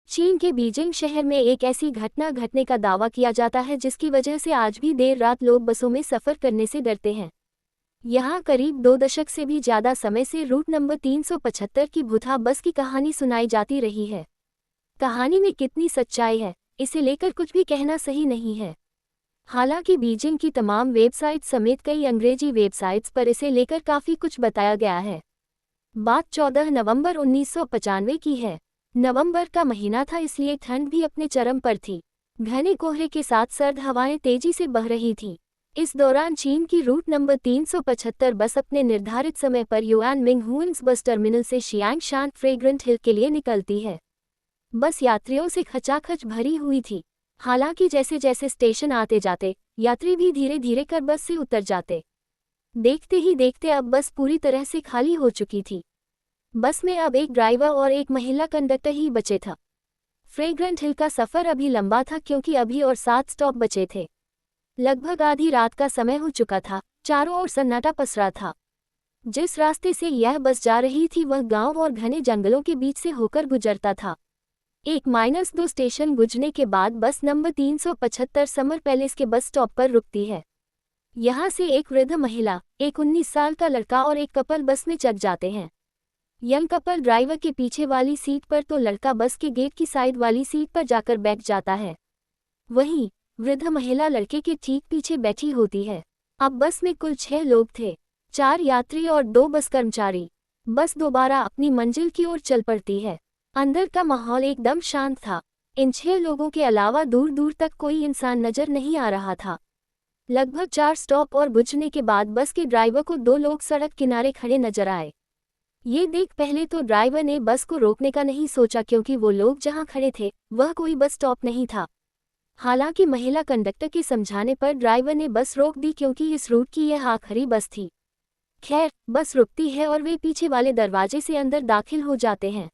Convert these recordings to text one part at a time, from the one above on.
चीन के बीजिंग शहर में एक ऐसी घटना घटने का दावा किया जाता है जिसकी वजह से आज भी देर रात लोग बसों में सफ़र करने से डरते हैं। यहाँ करीब 2 दशक से भी ज़्यादा समय से रूट नंबर 375 की भूथा बस की कहानी सुनाई जाती रही है। कहानी में कितनी सच्चाई है, इसे लेकर कुछ भी कहना सही नहीं है। हालांकि बीजिंग की तमाम वेबसाइट समेत कई अंग्रेजी वेबसाइट्स पर इसे लेकर काफ़ी कुछ बताया गया है। बात 14 नवंबर 1995 की है। नवंबर का महीना था, इसलिए ठंड भी अपने चरम पर थी। घने कोहरे के साथ सर्द हवाएं तेजी से बह रही थीं। इस दौरान चीन की रूट नंबर 375 बस अपने निर्धारित समय पर युआन मिंगहुएंस बस टर्मिनल से शियांगशान फ्रेग्रेंट हिल के लिए निकलती है। बस यात्रियों से खचाखच भरी हुई थी। हालांकि जैसे जैसे स्टेशन आते जाते यात्री भी धीरे धीरे कर बस से उतर जाते। देखते ही देखते अब बस पूरी तरह से खाली हो चुकी थी। बस में अब एक ड्राइवर और एक महिला कंडक्टर ही बचे था। फ्रेग्रेंट हिल का सफ़र अभी लंबा था क्योंकि अभी और 7 स्टॉप बचे थे। लगभग आधी रात का समय हो चुका था, चारों ओर सन्नाटा पसरा था। जिस रास्ते से यह बस जा रही थी वह गांव और घने जंगलों के बीच से होकर गुजरता था। 1-2 स्टेशन गुजरने के बाद बस नंबर 375 समर पैलेस के बस स्टॉप पर रुकती है। यहाँ से एक वृद्ध महिला, एक 19 साल का लड़का और एक कपल बस में चढ़ जाते हैं। यंग कपल ड्राइवर के पीछे वाली सीट पर तो लड़का बस के गेट की साइड वाली सीट पर जाकर बैठ जाता है। वहीं वृद्ध महिला लड़के के ठीक पीछे बैठी होती है। अब बस में कुल 6 लोग थे, 4 यात्री और 2 बस कर्मचारी। बस दोबारा अपनी मंजिल की ओर चल पड़ती है। अंदर का माहौल एकदम शांत था। इन 6 लोगों के अलावा दूर दूर तक कोई इंसान नजर नहीं आ रहा था। लगभग 4 स्टॉप और गुजरने के बाद बस के ड्राइवर को 2 लोग सड़क किनारे खड़े नजर आए। ये देख पहले तो ड्राइवर ने बस को रोकने का नहीं सोचा क्योंकि वो लोग जहां खड़े थे वह कोई बस स्टॉप नहीं था। हालांकि महिला कंडक्टर के समझाने पर ड्राइवर ने बस रोक दी क्योंकि इस रूट की यह आखिरी बस थी। खैर, बस रुकती है और वे पीछे वाले दरवाजे से अंदर दाखिल हो जाते हैं।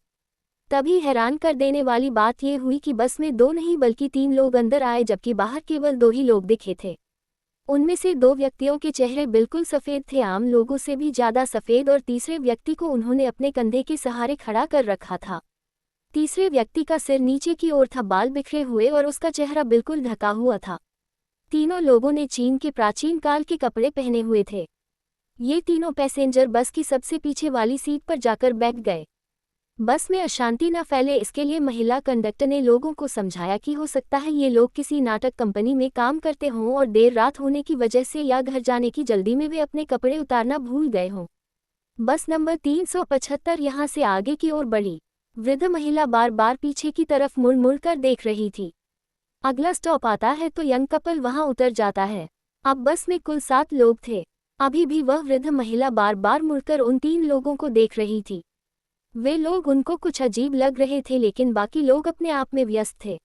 तभी हैरान कर देने वाली बात यह हुई कि बस में 2 नहीं बल्कि 3 लोग अंदर आए, जबकि बाहर केवल 2 ही लोग दिखे थे। उनमें से 2 व्यक्तियों के चेहरे बिल्कुल सफ़ेद थे, आम लोगों से भी ज़्यादा सफ़ेद, और तीसरे व्यक्ति को उन्होंने अपने कंधे के सहारे खड़ा कर रखा था। तीसरे व्यक्ति का सिर नीचे की ओर था, बाल बिखरे हुए और उसका चेहरा बिल्कुल ढका हुआ था। तीनों लोगों ने चीन के प्राचीन काल के कपड़े पहने हुए थे। ये तीनों पैसेंजर बस की सबसे पीछे वाली सीट पर जाकर बैठ गए। बस में अशांति न फैले इसके लिए महिला कंडक्टर ने लोगों को समझाया कि हो सकता है ये लोग किसी नाटक कंपनी में काम करते हों और देर रात होने की वजह से या घर जाने की जल्दी में वे अपने कपड़े उतारना भूल गए हों। बस नंबर 375 यहाँ से आगे की ओर बढ़ी। वृद्ध महिला बार बार पीछे की तरफ मुड़ मुड़ कर देख रही थी। अगला स्टॉप आता है तो यंग कपल वहाँ उतर जाता है। अब बस में कुल 7 लोग थे। अभी भी वह वृद्ध महिला बार बार मुड़कर उन 3 लोगों को देख रही थी। वे लोग उनको कुछ अजीब लग रहे थे, लेकिन बाकी लोग अपने आप में व्यस्त थे।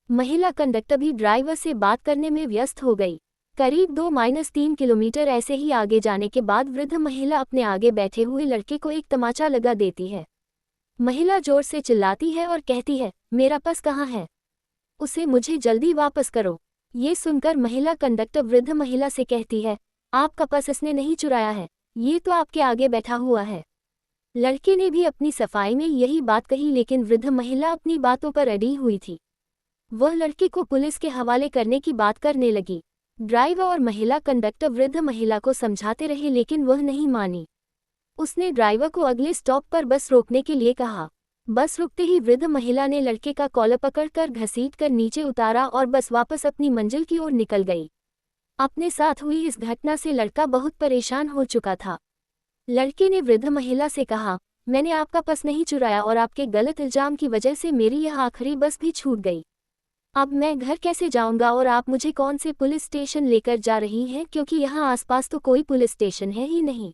महिला कंडक्टर भी ड्राइवर से बात करने में व्यस्त हो गई। करीब 2-3 किलोमीटर ऐसे ही आगे जाने के बाद वृद्ध महिला अपने आगे बैठे हुए लड़के को एक तमाचा लगा देती है। महिला जोर से चिल्लाती है और कहती है, मेरा पर्स कहाँ है? उसे मुझे जल्दी वापस करो। ये सुनकर महिला कंडक्टर वृद्ध महिला से कहती है, आपका पर्स इसने नहीं चुराया है, ये तो आपके आगे बैठा हुआ है। लड़के ने भी अपनी सफाई में यही बात कही, लेकिन वृद्ध महिला अपनी बातों पर अड़ी हुई थी। वह लड़के को पुलिस के हवाले करने की बात करने लगी। ड्राइवर और महिला कंडक्टर वृद्ध महिला को समझाते रहे, लेकिन वह नहीं मानी। उसने ड्राइवर को अगले स्टॉप पर बस रोकने के लिए कहा। बस रुकते ही वृद्ध महिला ने लड़के का कॉलर पकड़कर घसीटकर नीचे उतारा और बस वापस अपनी मंजिल की ओर निकल गई। अपने साथ हुई इस घटना से लड़का बहुत परेशान हो चुका था। लड़के ने वृद्ध महिला से कहा, मैंने आपका पर्स नहीं चुराया और आपके गलत इल्जाम की वजह से मेरी यह आखिरी बस भी छूट गई। अब मैं घर कैसे जाऊंगा और आप मुझे कौन से पुलिस स्टेशन लेकर जा रही हैं, क्योंकि यहाँ आसपास तो कोई पुलिस स्टेशन है ही नहीं।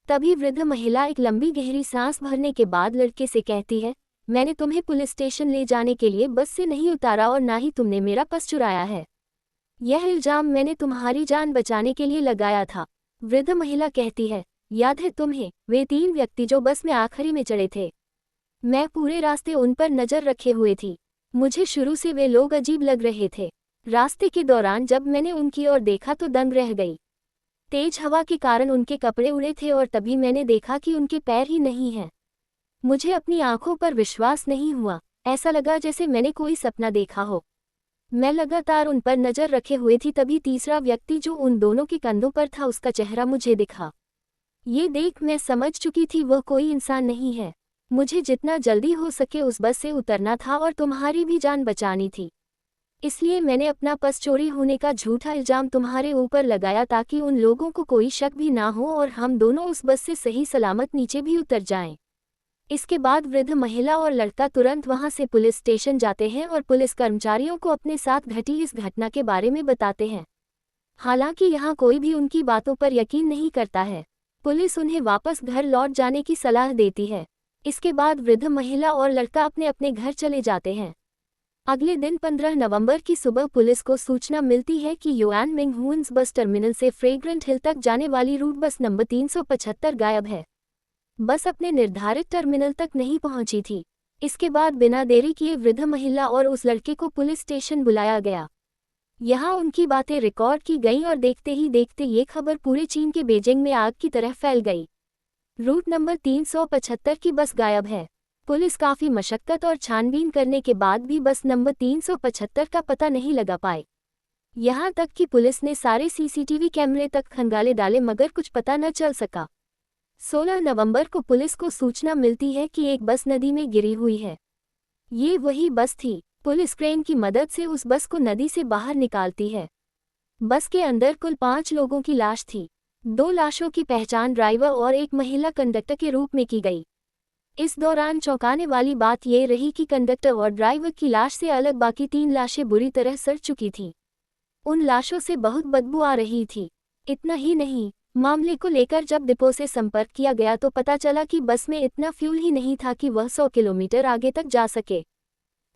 तभी वृद्ध महिला एक लंबी गहरी सांस भरने के बाद लड़के से कहती है, मैंने तुम्हें पुलिस स्टेशन ले जाने के लिए बस से नहीं उतारा और ना ही तुमने मेरा पर्स चुराया है। यह इल्जाम मैंने तुम्हारी जान बचाने के लिए लगाया था। वृद्ध महिला कहती है, याद है तुम्हें वे 3 व्यक्ति जो बस में आखिरी में चढ़े थे? मैं पूरे रास्ते उन पर नजर रखे हुए थी। मुझे शुरू से वे लोग अजीब लग रहे थे। रास्ते के दौरान जब मैंने उनकी ओर देखा तो दंग रह गई। तेज हवा के कारण उनके कपड़े उड़े थे और तभी मैंने देखा कि उनके पैर ही नहीं हैं। मुझे अपनी आंखों पर विश्वास नहीं हुआ। ऐसा लगा जैसे मैंने कोई सपना देखा हो। मैं लगातार उन पर नजर रखे हुए थी, तभी तीसरा व्यक्ति जो उन दोनों के कंधों पर था उसका चेहरा मुझे दिखा। ये देख मैं समझ चुकी थी वह कोई इंसान नहीं है। मुझे जितना जल्दी हो सके उस बस से उतरना था और तुम्हारी भी जान बचानी थी। इसलिए मैंने अपना पर्स चोरी होने का झूठा इल्जाम तुम्हारे ऊपर लगाया ताकि उन लोगों को कोई शक भी ना हो और हम दोनों उस बस से सही सलामत नीचे भी उतर जाएं। इसके बाद वृद्ध महिला और लड़का तुरंत वहां से पुलिस स्टेशन जाते हैं और पुलिस कर्मचारियों को अपने साथ घटी इस घटना के बारे में बताते हैं। हालांकि यहाँ कोई भी उनकी बातों पर यकीन नहीं करता है। पुलिस उन्हें वापस घर लौट जाने की सलाह देती है। इसके बाद वृद्ध महिला और लड़का अपने अपने घर चले जाते हैं। अगले दिन 15 नवंबर की सुबह पुलिस को सूचना मिलती है कि yuan Ming Hund's bus terminal से फ्रेग्रेंट हिल तक जाने वाली रूट बस नंबर 375 गायब है। बस अपने निर्धारित टर्मिनल तक नहीं पहुंची थी। इसके बाद बिना देरी किए वृद्ध महिला और उस लड़के को पुलिस स्टेशन बुलाया गया। यहाँ उनकी बातें रिकॉर्ड की गईं और देखते ही देखते ये खबर पूरे चीन के बीजिंग में आग की तरह फैल गई। रूट नंबर 375 की बस गायब है। पुलिस काफ़ी मशक्कत और छानबीन करने के बाद भी बस नंबर 375 का पता नहीं लगा पाए। यहाँ तक कि पुलिस ने सारे सीसीटीवी कैमरे तक खंगाले डाले मगर कुछ पता न चल सका। 16 नवंबर को पुलिस को सूचना मिलती है कि एक बस नदी में गिरी हुई है। ये वही बस थी। पुलिस क्रेन की मदद से उस बस को नदी से बाहर निकालती है। बस के अंदर कुल 5 लोगों की लाश थी। 2 लाशों की पहचान ड्राइवर और एक महिला कंडक्टर के रूप में की गई। इस दौरान चौंकाने वाली बात यह रही कि कंडक्टर और ड्राइवर की लाश से अलग बाकी 3 लाशें बुरी तरह सड़ चुकी थीं। उन लाशों से बहुत बदबू आ रही थी। इतना ही नहीं, मामले को लेकर जब डिपो से संपर्क किया गया तो पता चला कि बस में इतना फ्यूल ही नहीं था कि वह 100 किलोमीटर आगे तक जा सके।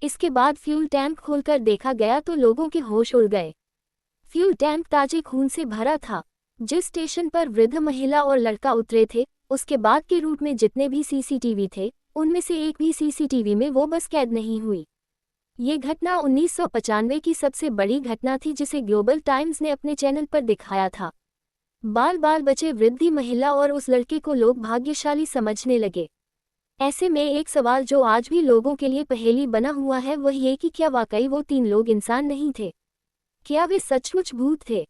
इसके बाद फ्यूल टैंक खोलकर देखा गया तो लोगों के होश उड़ गए। फ्यूल टैंक ताजे खून से भरा था। जिस स्टेशन पर वृद्ध महिला और लड़का उतरे थे, उसके बाद के रूट में जितने भी सीसीटीवी थे, उनमें से एक भी सीसीटीवी में वो बस कैद नहीं हुई। ये घटना 1995 की सबसे बड़ी घटना थी जिसे ग्लोबल टाइम्स ने अपने चैनल पर दिखाया था। बाल बाल बचे वृद्ध महिला और उस लड़के को लोग भाग्यशाली समझने लगे। ऐसे में एक सवाल जो आज भी लोगों के लिए पहेली बना हुआ है वह ये कि क्या वाकई वो 3 लोग इंसान नहीं थे? क्या वे सचमुच भूत थे?